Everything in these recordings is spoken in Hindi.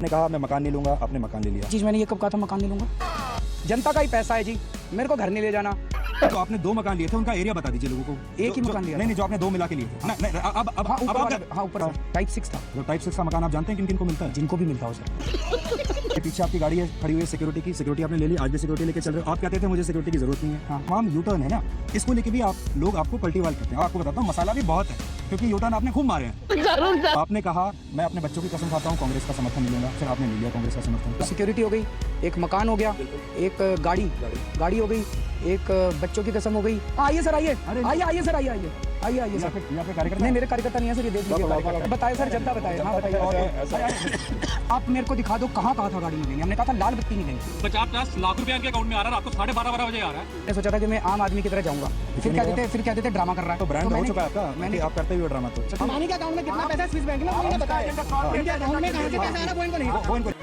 ने कहा मैं मकान नहीं लूंगा, आपने मकान ले लिया। चीज मैंने ये कब कहा था मकान नहीं लूंगा? जनता का ही पैसा है जी, मेरे को घर नहीं ले जाना। तो आपने 2 मकान लिए थे, उनका एरिया बता दीजिए लोगों को। एक ही मकान लिया? नहीं, जो आपने 2 मिला के लिए थे। नहीं, अब ऊपर टाइप 6 था। जो टाइप 6 का मकान आप जानते हैं किन किन को मिलता है? जिनको भी मिलता हो सर। पीछे आपकी गाड़ी है खड़ी हुई है सिक्योरिटी की, सिक्योरिटी आपने ले ली, आज भी सिक्योरिटी लेके चल रहे हो। आप कहते थे मुझे सिक्योरिटी की जरूरत नहीं है। हाँ, तमाम यू टर्न है ना, इसको लेके भी आप लोग आपको पलटीवाल करते हैं। आपको बताता हूँ मसाला भी बहुत है, क्योंकि यू टर्न आपने खूब मारे हैं। आपने कहा मैं अपने बच्चों की कसम खाता हूँ कांग्रेस का समर्थन नहीं लूंगा, फिर आपने ले लिया कांग्रेस का समर्थन। सिक्योरिटी हो गई, एक मकान हो गया, एक गाड़ी हो गई, एक बच्चों की कसम हो गई। आइए सर, आइए आइए सर, आइए सर। यहाँ पे कार्यकर्ता नहीं, मेरे कार्यकर्ता नहीं है सर, ये देख लीजिए। बताए सर, जनता बताए। हाँ बताइए। आप मेरे को दिखा दो कहाँ कहा था गाड़ी में लेंगे। हमने कहा था लाल बत्ती नहीं लेंगे। 50 लाख रुपया के अकाउंट में आ रहा है, आपको 12:30 बजे आ रहा है। मैंने सोचा था कि मैं आम आदमी की तरह जाऊंगा, फिर कहते थे ड्रामा कर रहा है। तो ब्रांड हो चुका है आपका, मैंने आप करते हुए ड्रामा। तो अंबानी के अकाउंट में कितना पैसा है स्विस बैंक में उन्होंने बताया। इनके अकाउंट में कहाँ से पैसा आ रहा है वो इनको नहीं पता।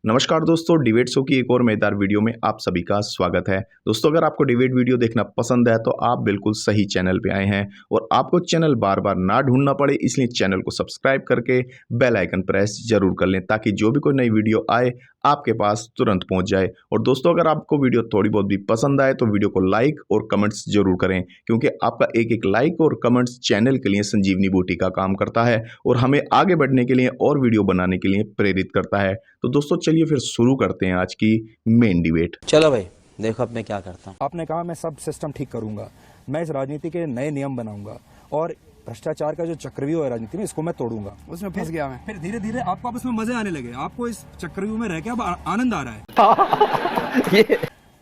नमस्कार दोस्तों, डिबेट शो की एक और मजेदार वीडियो में आप सभी का स्वागत है। दोस्तों, अगर आपको डिबेट वीडियो देखना पसंद है तो आप बिल्कुल सही चैनल पे आए हैं और आपको चैनल बार बार ना ढूंढना पड़े, इसलिए चैनल को सब्सक्राइब करके बेल आइकन प्रेस जरूर कर लें ताकि जो भी कोई नई वीडियो आए आपके पास तुरंत पहुंच जाए। और दोस्तों, अगर आपको वीडियो थोड़ी बहुत भी पसंद आए तो वीडियो को लाइक और कमेंट्स जरूर करें, क्योंकि आपका एक एक लाइक और कमेंट्स चैनल के लिए संजीवनी बूटी का काम करता है और हमें आगे बढ़ने के लिए और वीडियो बनाने के लिए प्रेरित करता है। तो दोस्तों, चलिए फिर शुरू करते हैं आज की मेन डिबेट। चलो भाई, देखो अब मैं क्या करता हूँ। आपने कहा मैं सब सिस्टम ठीक करूंगा, मैं इस राजनीति के नए नियम बनाऊंगा और भ्रष्टाचार का जो चक्रव्यूह है राजनीति में, इसको मैं तोड़ूंगा। उसमें फंस गया मैं। फिर धीरे धीरे आपको अब इसमें मजे आने लगे, आपको इस चक्रव्यूह में रह के अब आनंद आ रहा है।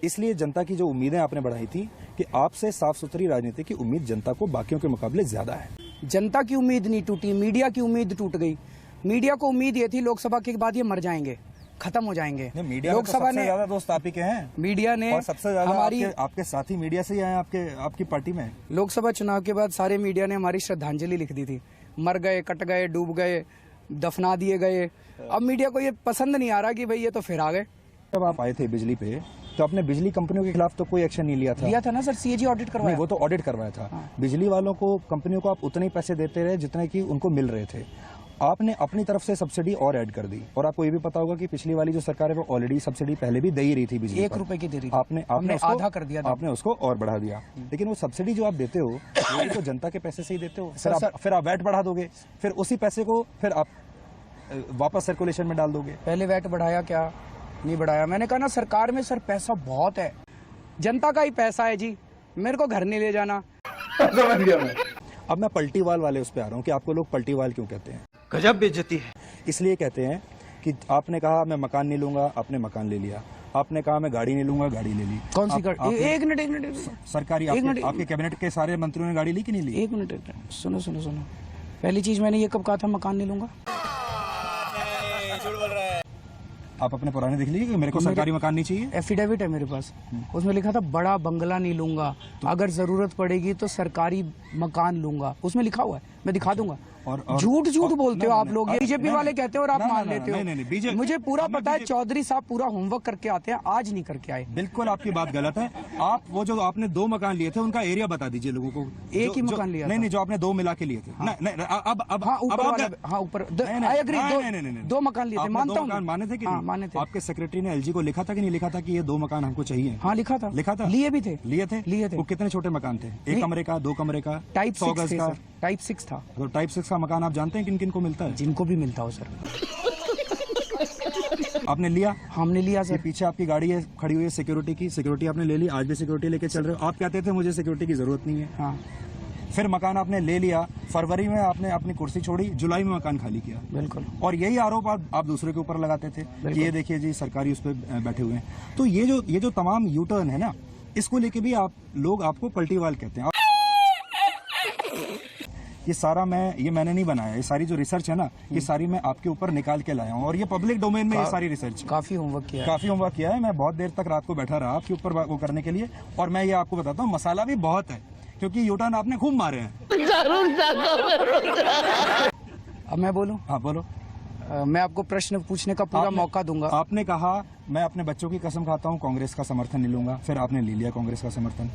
इसलिए जनता की जो उम्मीदें आपने बढ़ाई थी कि आपसे साफ सुथरी राजनीति की उम्मीद जनता को बाकियों के मुकाबले ज्यादा है। जनता की उम्मीद नहीं टूटी, मीडिया की उम्मीद टूट गई। मीडिया को उम्मीद ये थी लोकसभा के बाद ये मर जाएंगे, खत्म हो जाएंगे। मीडिया लोकसभा ने ज्यादा दोस्त आप ही के हैं। मीडिया ने और सबसे ज्यादा हमारी आपके साथी मीडिया से ही आए आपकी पार्टी में। लोकसभा चुनाव के बाद सारे मीडिया ने हमारी श्रद्धांजलि लिख दी थी। मर गए, कट गए, डूब गए, दफना दिए गए। अब मीडिया को ये पसंद नहीं आ रहा कि भाई ये तो फिर आ गए। जब आप आए थे बिजली पे तो आपने बिजली कंपनियों के खिलाफ तो कोई एक्शन नहीं लिया था ना सर, सीएजी ऑडिट करवाया। वो तो ऑडिट करवाया था। हाँ। बिजली वालों को, कंपनियों को आप उतने ही पैसे देते रहे जितने की उनको मिल रहे थे। आपने अपनी तरफ से सब्सिडी और ऐड कर दी। और आपको ये भी पता होगा कि पिछली वाली जो सरकार है वो ऑलरेडी सब्सिडी पहले भी दे ही रही थी बिजली 1 रुपए की दे रही थी। आपने आधा कर दिया था। आपने उसको और बढ़ा दिया। लेकिन वो सब्सिडी जो आप देते हो वो तो जनता के पैसे से ही देते हो। फिर आप वैट बढ़ा दोगे, फिर उसी पैसे को फिर आप वापस सर्कुलेशन में डाल दोगे। पहले वैट बढ़ाया क्या? नहीं बढ़ाया। मैंने कहा ना, सरकार में सर पैसा बहुत है, जनता का ही पैसा है जी, मेरे को घर नहीं ले जाना। समझ गया मैं। अब मैं पलटीवाल वाले उस पे आ रहा हूँ कि आपको लोग पलटीवाल क्यों कहते हैं। गजब बेइज्जती है। इसलिए कहते हैं कि आपने कहा मैं मकान नहीं लूंगा, आपने मकान ले लिया। आपने कहा मैं गाड़ी नहीं लूंगा, गाड़ी ले ली। कौन सी गाड़ी? एक मिनट सरकारी आपके कैबिनेट के सारे मंत्रियों ने गाड़ी ली कि नहीं ली? एक मिनट सुनो। पहली चीज मैंने ये कब कहा था मकान नहीं लूंगा? आप अपने पुराने देख लीजिए कि मेरे को सरकारी मकान नहीं चाहिए। एफिडेविट है मेरे पास, उसमें लिखा था बड़ा बंगला नहीं लूंगा, अगर जरूरत पड़ेगी तो सरकारी मकान लूंगा। उसमें लिखा हुआ है, मैं दिखा दूंगा। और झूठ बोलते हो आप लोग। बीजेपी वाले कहते हो और आप मान लेते हो। मुझे पूरा पता है, चौधरी साहब पूरा होमवर्क करके आते हैं, आज नहीं करके आए। बिल्कुल आपकी बात गलत है। आप वो जो आपने 2 मकान लिए थे उनका एरिया बता दीजिए लोगों को। एक ही मकान लिया? नहीं, जो आपने 2 मिला के लिए थे। ऊपर 2 मकान लिए थे, मानता हूँ। माने थे कि माने थे। आपके सेक्रेटरी ने एलजी को लिखा था कि नहीं लिखा था कि ये 2 मकान हमको चाहिए? हाँ लिखा था। लिए भी थे। लिए थे। वो कितने छोटे मकान थे? 1 कमरे का, 2 कमरे का, टाइप 100 गज का? टाइप 6 था। तो टाइप 6 का मकान आप जानते हैं किन किन को मिलता है? जिनको भी मिलता हो सर। आपने लिया? हमने लिया सर। पीछे आपकी गाड़ी है खड़ी हुई है सिक्योरिटी की, सिक्योरिटी आपने ले ली, आज भी सिक्योरिटी लेके चल रहे हो। आप कहते थे मुझे सिक्योरिटी की जरूरत नहीं है। हाँ। फिर मकान आपने ले लिया, फरवरी में आपने अपनी कुर्सी छोड़ी, जुलाई में मकान खाली किया। बिल्कुल। और यही आरोप आप दूसरे के ऊपर लगाते थे कि ये देखिए जी सरकारी उस पर बैठे हुए हैं। तो ये जो तमाम यू टर्न है ना, इसको लेके भी लोग आपको पलटीवाल कहते हैं। ये सारा मैंने नहीं बनाया, ये सारी जो रिसर्च है ना, ये सारी मैं आपके ऊपर निकाल के लाया हूँ और ये पब्लिक डोमेन में ये सारी रिसर्च। काफी होमवर्क किया है। मैं बहुत देर तक रात को बैठा रहा आपके ऊपर वो करने के लिए। और मैं ये आपको बताता हूँ, मसाला भी बहुत है, क्योंकि यू टर्न आपने खूब मारे हैं। अब मैं बोलूं? हाँ बोलो। मैं आपको प्रश्न पूछने का पूरा मौका दूंगा। आपने कहा मैं अपने बच्चों की कसम खाता हूँ कांग्रेस का समर्थन नहीं लूंगा, फिर आपने ले लिया कांग्रेस का समर्थन।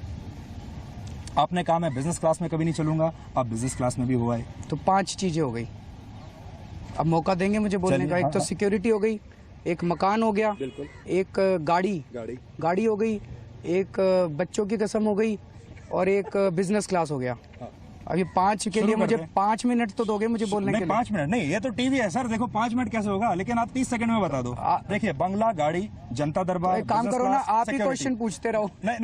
आपने कहा मैं बिजनेस क्लास में कभी नहीं चलूंगा, आप बिजनेस क्लास में भी हुआ है। तो 5 चीजें हो गई। अब मौका देंगे मुझे बोलने चलिए, का। एक हाँ, तो हाँ। सिक्योरिटी हो गई, एक मकान हो गया, एक गाड़ी हो गई, एक बच्चों की कसम हो गई और एक बिजनेस क्लास हो गया। अब ये 5 के शुरू लिए मुझे करते हैं। 5 मिनट तो दोगे मुझे बोलने के नहीं लिए? 5 मिनट नहीं, ये तो टीवी है सर। देखो 5 मिनट कैसे होगा, लेकिन आप 30 सेकंड में बता दो। देखिए बंगला, गाड़ी, जनता दरबार, एक काम business करो ना, class, आप ही security। क्वेश्चन पूछते रहो। नहीं,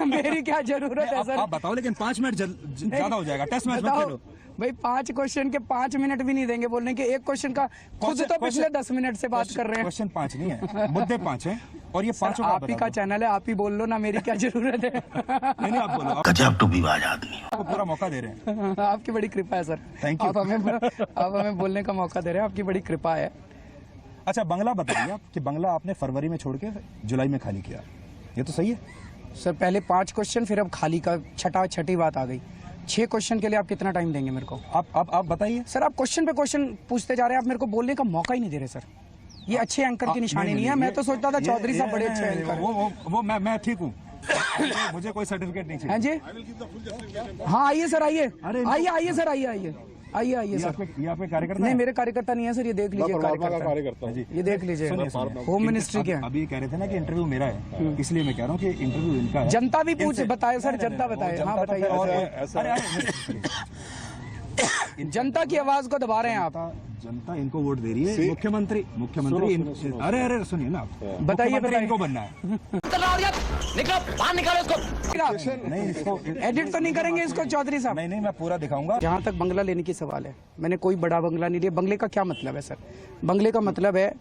मेरी क्या जरूरत है नहीं, सर? आप बताओ, लेकिन 5 मिनट ज्यादा हो जाएगा। टेस्ट मैच मत बताओ खेलो। भाई, 5 क्वेश्चन के 5 मिनट भी नहीं देंगे बोलने के। एक क्वेश्चन का खुद तो पिछले 10 मिनट से बात कर रहे हैं। क्वेश्चन 5 नहीं है, मुद्दे 5 हैं और ये 5 आप ही का चैनल है, आप ही बोल लो ना, मेरी क्या जरूरत है? नहीं आप बोलो। गजब टूबीबाज आदमी। आपको पूरा मौका दे रहे हैं। आपकी बड़ी कृपा है सर। Thank you. आप हमें बोलने का मौका दे रहे हैं, आपकी बड़ी कृपा है। अच्छा बंगला बताइए आप कि बंगला आपने फरवरी में छोड़ के जुलाई में खाली किया, ये तो सही है? सर पहले 5 क्वेश्चन, फिर अब खाली का छठी बात आ गई। 6 क्वेश्चन के लिए आप कितना टाइम देंगे मेरे को? आप बताइए सर आप क्वेश्चन पे क्वेश्चन पूछते जा रहे हैं, आप मेरे को बोलने का मौका ही नहीं दे रहे सर। ये अच्छे एंकर की निशानी नहीं है। मैं तो सोचता था चौधरी साहब बड़े अच्छे एंकर। वो मैं ठीक हूँ। मुझे कोई सर्टिफिकेट नहीं हैं चाहिए। जी? हाँ आइए सर, आइए आइए सर, आइए सर। ये आपके कार्यकर्ता नहीं हैं? मेरे कार्यकर्ता नहीं है सर, ये देख लीजिए कार्यकर्ता। जी। ये देख लीजिए, सुनिए। होम मिनिस्ट्री के हैं। अभी कह रहे थे ना कि इंटरव्यू मेरा है, इसलिए मैं कह रहा हूँ कि इंटरव्यू इनका है। जनता भी पूछ इनसे- बताए सर, नहीं, जनता नहीं, बताए। जनता हाँ तो बताइए। फिर और- अरे, जनता की आवाज को दबा रहे हैं आप। जनता इनको वोट दे रही है। मुख्यमंत्री अरे सुनिए ना आप। बताइए, मुख्यमंत्री बताइए। इनको बनना है। नहीं इसको एडिट तो नहीं करेंगे इसको चौधरी साहब? नहीं मैं पूरा दिखाऊंगा। जहाँ तक बंगला लेने की सवाल है, मैंने कोई बड़ा बंगला नहीं लिया। बंगले का क्या मतलब है सर? बंगले का मतलब है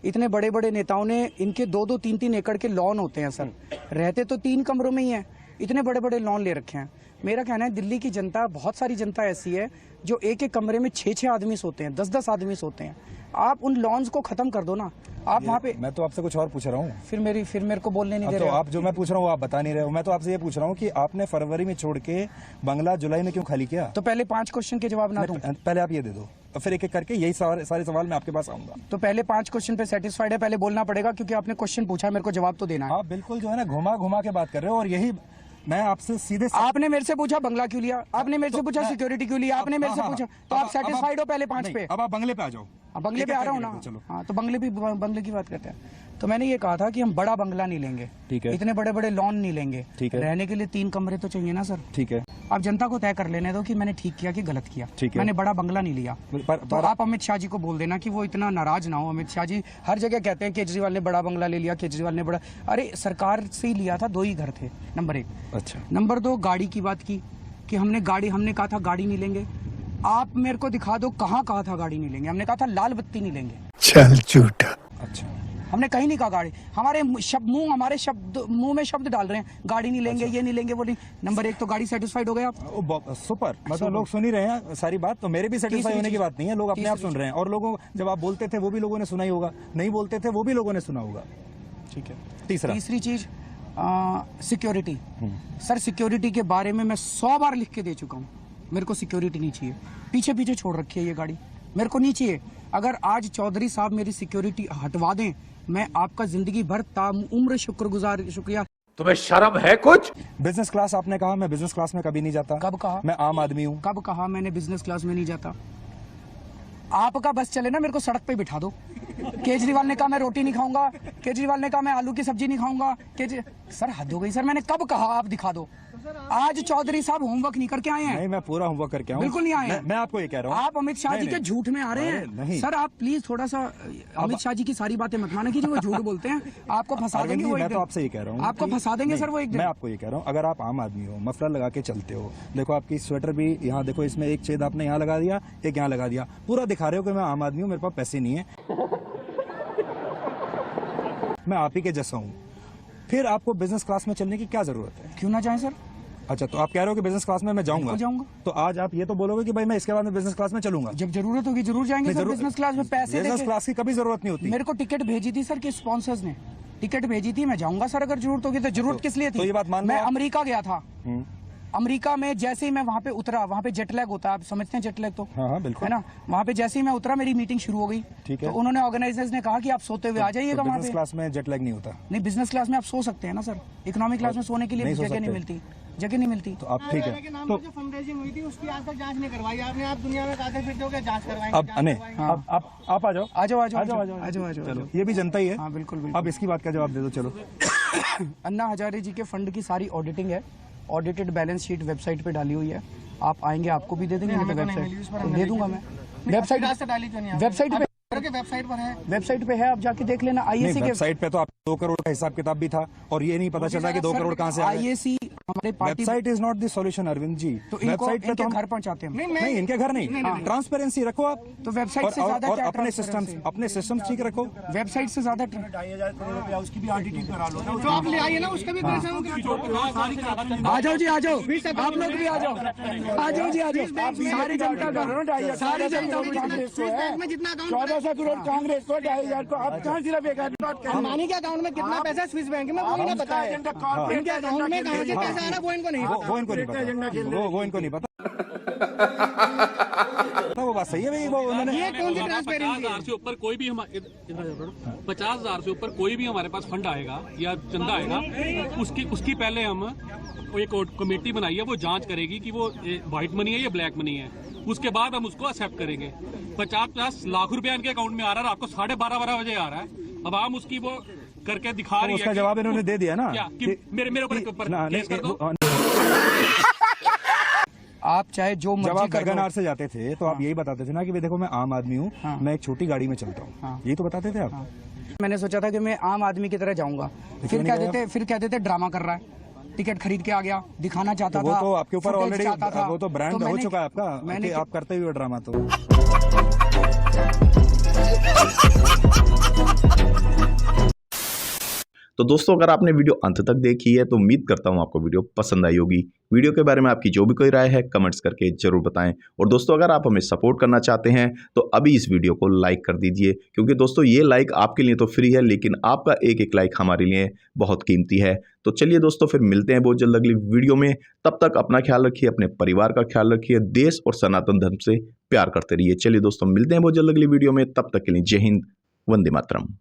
इतने बड़े बड़े नेताओं ने, इनके 2-2, 3-3 एकड़ के लॉन होते हैं सर। रहते तो 3 कमरों में ही हैं, इतने बड़े बड़े लॉन ले रखे हैं। मेरा कहना है दिल्ली की जनता, बहुत सारी जनता ऐसी है जो एक कमरे में 6-6 आदमी सोते हैं, 10-10 आदमी सोते हैं। आप उन लॉन्स को खत्म कर दो ना। आप वहाँ पे, मैं तो आपसे कुछ और पूछ रहा हूँ। फिर मेरे को बोलने नहीं दे तो रहे। आप जो मैं पूछ रहा हूँ आप बता नहीं रहे हो। मैं तो आपसे ये पूछ रहा हूँ कि आपने फरवरी में छोड़ के बंगला जुलाई में क्यों खाली किया? तो पहले 5 क्वेश्चन के जवाब ना दूं? पहले आप ये दे दो और फिर एक एक करके यही सारे सवाल मैं आपके पास आऊंगा। तो पहले 5 क्वेश्चन पे सेटिस्फाइड है? पहले बोलना पड़ेगा क्योंकि आपने क्वेश्चन पूछा है, मेरे को जवाब तो देना है। आप बिल्कुल जो है ना घुमा के बात कर रहे हो, और यही मैं आपसे सीधे आपने मेरे से पूछा बंगला क्यों लिया, आपने मेरे से पूछा सिक्योरिटी क्यों लिया, आपने मेरे से पूछा, तो आप सेटिस्फाइड हो पहले 5 पे? अब आप बंगले पे आ जाओ। बंगले पे आ रहा हूँ ना। चलो हाँ तो बंगले की बात करते हैं। तो मैंने ये कहा था कि हम बड़ा बंगला नहीं लेंगे, ठीक है। इतने बड़े बड़े लॉन नहीं लेंगे, ठीक है। रहने के लिए 3 कमरे तो चाहिए ना सर। ठीक है। आप जनता को तय कर लेने दो कि मैंने ठीक किया कि गलत किया। ठीक है। मैंने बड़ा बंगला नहीं लिया। तो आप अमित शाह जी को बोल देना कि वो इतना नाराज ना हो। अमित शाह जी हर जगह कहते हैं केजरीवाल ने बड़ा बंगला ले लिया, केजरीवाल ने बड़ा, अरे सरकार से ही लिया था, 2 ही घर थे, नंबर 1। अच्छा। नंबर 2, गाड़ी की बात की कि हमने कहा था गाड़ी नहीं लेंगे। आप मेरे को दिखा दो कहाँ कहा था गाड़ी नहीं लेंगे। हमने कहा था लाल बत्ती नहीं लेंगे। चल झूठा। अच्छा। हमने कहीं नहीं कहा गाड़ी। हमारे मुंह में शब्द डाल रहे हैं, गाड़ी नहीं लेंगे, ये नहीं लेंगे, वो नहीं। नंबर 1 तो गाड़ी सेटिस्फाइड हो गया आप। सुपर। मतलब लोग सुन ही रहे हैं सारी बात, तो मेरे भी सेटिस्फाई होने की बात नहीं है। लोग अपने आप सुन रहे हैं, और लोगों जब आप बोलते थे वो भी लोगों ने सुना ही होगा, नहीं बोलते थे वो भी लोगों ने सुना होगा। ठीक है। तीसरी चीज सिक्योरिटी। सर सिक्योरिटी के बारे में मैं 100 बार लिख के दे चुका हूँ। मेरे को सिक्योरिटी नहीं चाहिए। पीछे छोड़ रखी है ये गाड़ी, मेरे को नहीं चाहिए। अगर आज चौधरी साहब मेरी सिक्योरिटी हटवा दें, मैं आपका जिंदगी भर ताउम्र शुक्रिया। तुम्हें शर्म है कुछ? बिजनेस क्लास आपने कहा, मैं बिजनेस क्लास में कभी नहीं जाता। कब कहा? मैं आम आदमी हूँ। कब कहा मैंने बिजनेस क्लास में नहीं जाता? आपका बस चले ना, मेरे को सड़क पे बिठा दो। केजरीवाल ने कहा मैं रोटी नहीं खाऊंगा, केजरीवाल ने कहा मैं आलू की सब्जी नहीं खाऊंगा। सर हद हो गई सर, मैंने कब कहा? आप दिखा दो। आज चौधरी साहब होमवर्क नहीं करके आए हैं। नहीं मैं पूरा होमवर्क करके आऊँ। बिल्कुल नहीं आए हैं। मैं आपको ये कह रहा हूँ, आप अमित शाह जी के झूठ में आ रहे नहीं। हैं। सर आप प्लीज थोड़ा सा अमित शाह जी की सारी बातें मत माना कीजिए, वो झूठ बोलते हैं, आपको फंसा देंगे वो एक मैं दिन। तो आपसे ये कह रहा हूँ, आपको फंसा देंगे सर वो एक दिन। मैं आपको ये कह रहा हूँ, अगर आप आम आदमी हो, मफलर लगा के चलते हो, देखो आपकी स्वेटर भी यहाँ देखो, इसमें एक छेद आपने यहाँ लगा दिया, एक यहाँ लगा दिया, पूरा दिखा रहे हो कि मैं आम आदमी हूँ, मेरे पास पैसे नहीं है, मैं आप ही के जैसा हूँ। फिर आपको बिजनेस क्लास में चलने की क्या जरूरत है? क्यों ना जाए सर? अच्छा तो आप कह रहे हो कि बिजनेस क्लास में मैं जाऊंगा, तो आज आप ये तो बोलोगे कि भाई मैं इसके बाद में बिजनेस क्लास में चलूंगा। जब जरूरत होगी जरूर जाएंगे सर। बिजनेस क्लास में पैसे बिजनेस क्लास की कभी जरूरत नहीं होती। मेरे को टिकट भेजी थी सर, कि स्पॉन्सर्स ने टिकट भेजी थी, मैं जाऊंगा सर अगर जरूरत होगी तो। जरूरत किस लिए थी? तो ये बात मान लो मैं आप। अमेरिका गया था, अमेरिका में जैसे ही मैं वहाँ पे उतरा, वहाँ पे जेट लैग होता है, आप समझते हैं जेट लैग तो? हाँ हाँ बिल्कुल है ना। वहाँ पे जैसे ही मैं उतरा मेरी मीटिंग शुरू हो गई। ठीक है। तो उन्होंने ऑर्गेनाइजर्स ने कहा कि आप सोते हुए आ जाइएगा वहाँ बिजनेस पे। क्लास में जेट लैग नहीं होता। नहीं, बिजनेस क्लास में आप सो सकते हैं ना सर, इकोनॉमिक क्लास में सोने के लिए नहीं भी सो जगह नहीं सकते। मिलती, जगह नहीं मिलती। तो आप ठीक है तो जो फंडरेजिंग हुई थी उसकी आज तक जांच नहीं करवाई आपने। आप दुनिया में कहते फिरते हो कि जांच करवाएंगे, अब जांच अने करवाएंगे। आप आ जाओ आ जाओ, आ जाओ, आ जाओ, आ जाओ, आ जाओ, आ जाओ। चलो ये भी जनता ही है। हाँ बिल्कुल बिल्कुल। अब इसकी बात का जवाब दे दो चलो। अन्ना हजारे जी के फंड की सारी ऑडिटिंग है, ऑडिटेड बैलेंस शीट वेबसाइट पे डाली हुई है। आप आएंगे आपको भी दे देंगे, हमें तो नहीं वेबसाइट मिली, उस पर तो हमने दे दूंगा मैं। वेबसाइट रास्ते डाली क्यों नहीं आपने? वेबसाइट पे वेबसाइट पर है। वेबसाइट पे है, आप जाके देख लेना। नहीं आईएसी के वेबसाइट पे तो आप 2 करोड़ का हिसाब किताब भी था और ये नहीं पता चला कि 2 करोड़ कहाँ से आ गए। आईएसी हमारे party website is not the solution Arvind ji. तो इनको वेबसाइट पे इनके तो घर पहुंचाते हैं। नहीं इनके घर नहीं, ट्रांसपेरेंसी रखो आप। तो वेबसाइट से ज्यादा और क्या अपने transparency? अपने सिस्टम ठीक रखो। वेबसाइट से ज्यादा उसकी भी ऑडिटिंग करा लो। जो आप ले आइए ना उसका भी पैसा होगा। आ जाओ जी, आ जाओ, आप लोग भी आ जाओ, आ जाओ जी, आ जाओ। सारी जनता का सारी जनता में जितना 1400 करोड़ कांग्रेस को 2,500 को आप कहाँ सिर्फ 1,000 अंबानी के अकाउंट में कितना पैसा है स्विस बैंक में वो नहीं पता है। इनके अकाउंट में कहाँ से पैसा आ रहा है वो इनको नहीं पता। वो इनको नहीं पता। वो इनको नहीं पता। वो बात सही है भाई। वो उन्होंने ये कौन सी ट्रांसपेरेंसी है? 50,000 से ऊपर कोई भी 50,000 से ऊपर कोई भी हमारे पास फंड आएगा या चंदा आएगा, उसकी पहले हम एक कमेटी बनाई है, वो जांच करेगी कि वो व्हाइट मनी है या ब्लैक मनी है। उसके बाद हम उसको एक्सेप्ट करेंगे। 50 लाख रुपया इनके अकाउंट में आ रहा है, आपको 12:30 बजे आ रहा है। अब हम उसकी वो करके दिखा रही है। उसका जवाब इन्होंने दे दिया ना क्या कि मेरे ऊपर केस कर दो। आप चाहे जो जब मर्जी आप कर लो। गगनआर से जाते थे तो आप यही बताते थे ना कि भाई देखो मैं आम आदमी हूँ, मैं एक छोटी गाड़ी में चलता हूँ। यही तो बताते थे आप। मैंने सोचा था कि मैं आम आदमी की तरह जाऊंगा, फिर कह देते ड्रामा कर रहा है, टिकट खरीद के आ गया, दिखाना चाहता वो था। तो आपके ऊपर footage ऑलरेडी चाहता था। वो तो ब्रांड हो चुका है आपका। मैंने आप करते हुए ड्रामा तो तो दोस्तों अगर आपने वीडियो अंत तक देखी है तो उम्मीद करता हूँ आपको वीडियो पसंद आई होगी। वीडियो के बारे में आपकी जो भी कोई राय है कमेंट्स करके जरूर बताएं। और दोस्तों अगर आप हमें सपोर्ट करना चाहते हैं तो अभी इस वीडियो को लाइक कर दीजिए, क्योंकि दोस्तों ये लाइक आपके लिए तो फ्री है, लेकिन आपका एक एक लाइक हमारे लिए बहुत कीमती है। तो चलिए दोस्तों फिर मिलते हैं बहुत जल्द अगली वीडियो में। तब तक अपना ख्याल रखिए, अपने परिवार का ख्याल रखिए, देश और सनातन धर्म से प्यार करते रहिए। चलिए दोस्तों मिलते हैं बहुत जल्द अगली वीडियो में। तब तक के लिए जय हिंद, वंदे मातरम।